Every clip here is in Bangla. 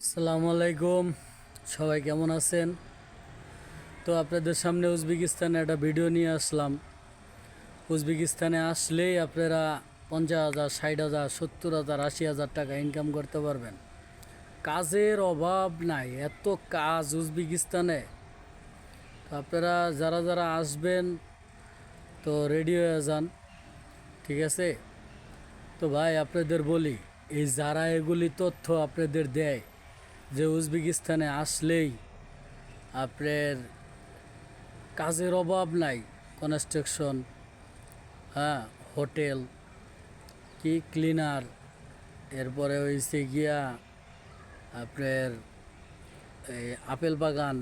আসসালামু আলাইকুম, সবাই কেমন আছেন? তো আপনাদের সামনে উজবেকিস্তানে একটা ভিডিও নিয়ে আসলাম। উজবেকিস্তানে আসলেই আপনারা 50,000, 60,000, 70,000, 80,000 টাকা ইনকাম করতে পারবেন। কাজের অভাব নাই, এত কাজ উজবেকিস্তানে। তো আপনারা যারা যারা আসবেন তো রেডি হয়ে যান, ঠিক আছে? তো ভাই আপনাদের বলি, এই যারা এগুলি তথ্য আপনাদের দেয় যে উজবেকিস্তানে আসলেই আপনার কাজের অভাব নাই, কনস্ট্রাকশন, হ্যাঁ, হোটেল, কি ক্লিনার, এরপরে হয়েছে গিয়া আপনার এই আপেল বাগান,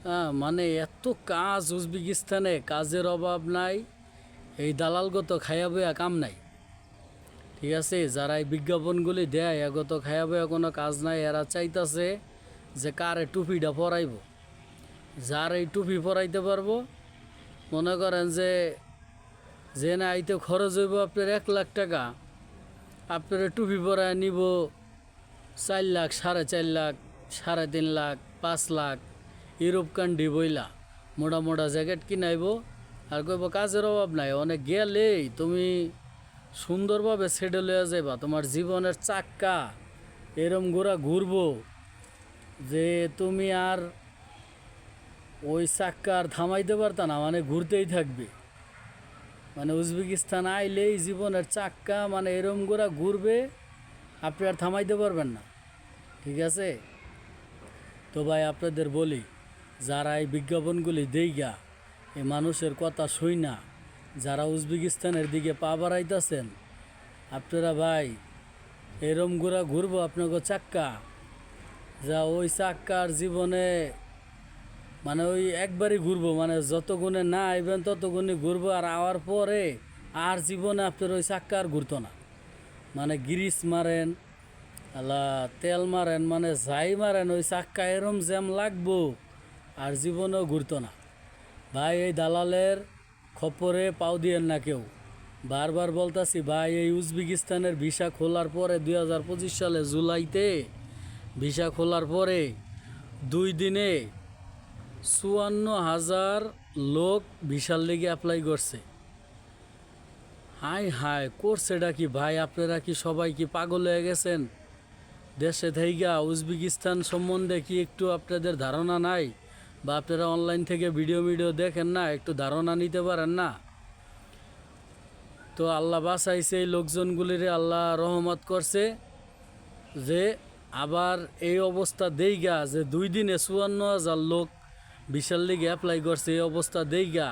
হ্যাঁ, মানে এত কাজ উজবেকিস্তানে, কাজের অভাব নাই। এই দালালগত খায়া বয়া কাম নাই, ঠিক আছে? যারা এই বিজ্ঞাপনগুলি দেয় এগত খায়া বয়া কোনো কাজ নাই। এরা চাইতাছে যে কারে টুপিটা পরাইব, যার এই টুপি পরাইতে পারবো, মনে করেন যে যে না আইতে খরচ হইব আপনার 1 লাখ টাকা, আপনার টুপি পরায় নিব 4 লাখ, 4.5 লাখ, 3.5 লাখ, 5 লাখ। ইউরোপ কান্ট্রি বইলা মোটা মোটা জ্যাকেট কিনাইব আর কইব কাজের অভাব নাই। অনেক গেলেই তুমি সুন্দরভাবে সেটেল হয়ে যাইবা, তোমার জীবনের চাক্কা এরম গোড়া ঘুরবো যে তুমি আর ওই চাক্কা আর থামাইতে পারতা না, মানে ঘুরতেই থাকবে। মানে উজবেকিস্তান আইলেই জীবনের চাক্কা মানে এরম করে ঘুরবে, আপনি আর থামাইতে পারবেন না, ঠিক আছে? তো ভাই আপনাদের বলি, যারা এই বিজ্ঞাপনগুলি দেইগা এই মানুষের কথা শুই না, যারা উজবেকিস্তানের দিকে পা বাড়াইতেছেন, আপনারা ভাই এরম গোড়া ঘুরবো আপনাকে চাক্কা, যা ওই চাক্কার জীবনে মানে ওই একবারই ঘুরবো, মানে যত গুণে না আইবেন তত গুণে ঘুরবো। আর আওয়ার পরে আর জীবনে আপনার ওই চাক্কা আর ঘুরতো না। মানে গ্রিস মারেন, আলা তেল মারেন, মানে যাই মারেন ওই চাক্কা এরম জ্যাম লাগবো, আর জীবনেও ঘুরতো না। ভাই এই দালালের খপ্পরে পাও দিয়েন না কেউ। বারবার বলতাছি ভাই, এই উজবেকিস্তানের ভিসা খোলার পরে 2025 সালে জুলাইতে ভিসা খোলার পরে 2 দিনে 54,000 লোক ভিসার লেগে অ্যাপ্লাই করছে। হাই হাই করছেটা কি ভাই? আপনারা কি সবাই কি পাগল হয়ে গেছেন? দেশে থাইগা উজবেকিস্তান সম্বন্ধে কি একটু আপনাদের ধারণা নাই? বা আপনারা অনলাইন থেকে ভিডিও দেখেন না, একটু ধারণা নিতে পারেন না? তো আল্লাহ বাঁচাইছে, এই লোকজনগুলিরে আল্লাহ রহমত করছে যে আবার এই অবস্থা দেইগা যে 2 দিনে 54,000 লোক ভিসার লিগে অ্যাপ্লাই করছে। এই অবস্থা দেইগা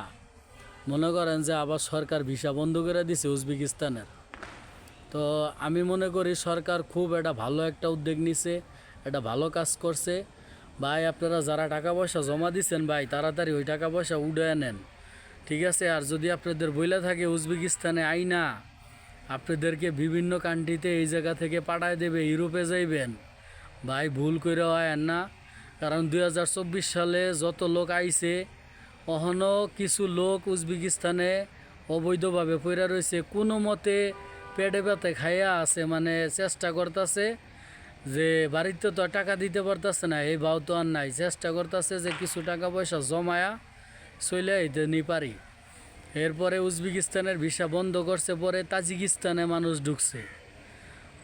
মনে করেন যে আবার সরকার ভিসা বন্ধ করে দিছে উজবেকিস্তানের। তো আমি মনে করি সরকার খুব ভালো একটা উদ্যোগ নিছে, এটা ভালো কাজ করছে। ভাই আপনারা যারা টাকা পয়সা জমা দিচ্ছেন ভাই, তাড়াতাড়ি ওই টাকা পয়সা উড়ে নেন, ঠিক আছে? আর যদি আপনাদের বইলা থাকে উজবেকিস্তানে আইনা আপনাদেরকে বিভিন্ন কান্ট্রিতে এই জায়গা থেকে পাঠায় দেবে, ইউরোপে যাইবেন, ভাই ভুল করে আয়েন না। কারণ 2024 সালে যত লোক আইছে, অহনো কিছু লোক উজবেকিস্তানে অবৈধভাবে পইরা রয়েছে, কোনো মতে পেটে ব্যথা খাইয়া আছে, মানে চেষ্টা করতেছে যে বাড়িতে তো টাকা দিতে পারতেছে না, এই ভাও তো আর নাই, চেষ্টা করতেছে যে কিছু টাকা পয়সা জমায়া চলে আইতে নি পারি। এরপরে উজবেকিস্তানের ভিসা বন্ধ করছে, পরে তাজিকিস্তানে মানুষ ঢুকছে।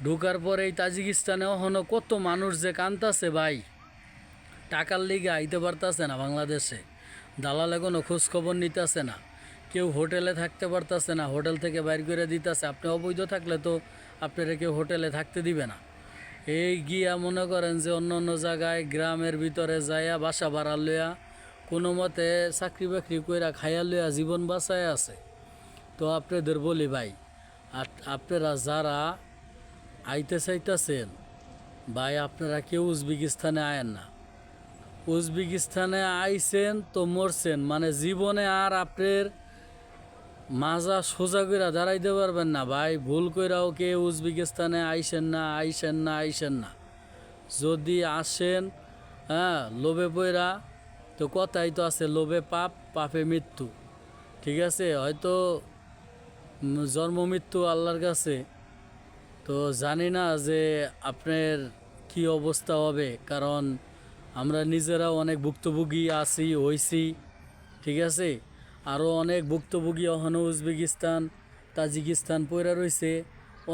ঢুকার পরে এই তাজিকিস্তানে এখনও কত মানুষ যে কান্তাছে ভাই, টাকার লিগে আইতে পারতাছে না বাংলাদেশে। দালালে কোনো খোঁজখবর নিতেছে না, কেউ হোটেলে থাকতে পারতাছে না, হোটেল থেকে বাইর করে দিতেছে। আপনি অবৈধ থাকলে তো আপনারা কেউ হোটেলে থাকতে দিবে না। এই গিয়া মনে করেন যে অন্য অন্য জায়গায় গ্রামের ভিতরে যাইয়া বাসা ভাড়া লইয়া কোনো মতে চাকরি বাকরি কইরা খাইয়া লইয়া জীবন বাঁচায় আছে। তো আপনাদের বলি ভাই, আপনারা যারা আইতে চাইতেছেন ভাই, আপনারা কেউ উজবেকিস্তানে আয়েন না। উজবেকিস্তানে আইছেন তো মরছেন, মানে জীবনে আর আপনার মাজা সোজা কইরা দাঁড়াইতে পারবেন না ভাই। ভুল কইরাও কেউ উজবেকিস্তানে আইসেন না, আইসেন না, আইসেন না। যদি আসেন, হ্যাঁ, লোভে পইরা, তো কথাই তো আছে, লোভে পাপ, পাপে মৃত্যু, ঠিক আছে? হয়তো জন্ম মৃত্যু আল্লাহর কাছে। তো জানি না যে আপনার কি অবস্থা হবে, কারণ আমরা নিজেরাও অনেক ভুক্তভোগী আছি হইছি, ঠিক আছে। আরও অনেক ভুক্তভোগী এখনও উজবেকিস্তান তাজিকিস্তান পইরা রইছে,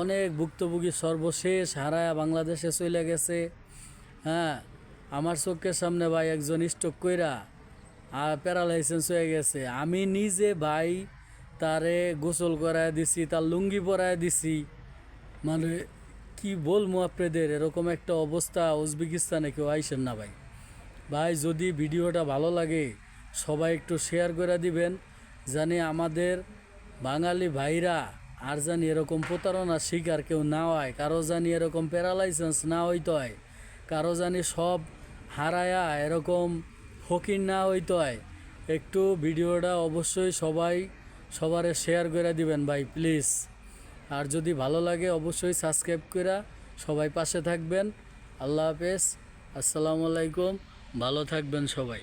অনেক ভুক্তভোগী সর্বশেষ হারায়া বাংলাদেশে চলে গেছে। হ্যাঁ, আমার চোখের সামনে ভাই একজন স্ট্রোক কইরা আর প্যারালাইসিস হয়ে গেছে। আমি নিজে ভাই তারে গোসল করায় দিছি, তার লুঙ্গি পরায় দিছি। মানে কি বলবো আপনাদের, এরকম একটা অবস্থা উজবেকিস্তানে কেউ আইসেন না ভাই। ভাই যদি ভিডিওটা ভালো লাগে সবাই একটু শেয়ার করে দিবেন, জানি আমাদের বাঙালি ভাইরা আর জানি এরকম প্রতারণার শিকার কেউ না হয়, কারো জানি এরকম প্যারালাইসেন্স না হইতে হয়, কারো জানি সব হারায়া এরকম ফকির না হইতে হয়। একটু ভিডিওটা অবশ্যই সবাই সবারে শেয়ার করে দিবেন ভাই প্লিজ। আর যদি ভালো লাগে অবশ্যই সাবস্ক্রাইব করে সবাই পাশে থাকবেন। আল্লাহ হাফেজ, আসসালামু আলাইকুম, ভালো থাকবেন সবাই।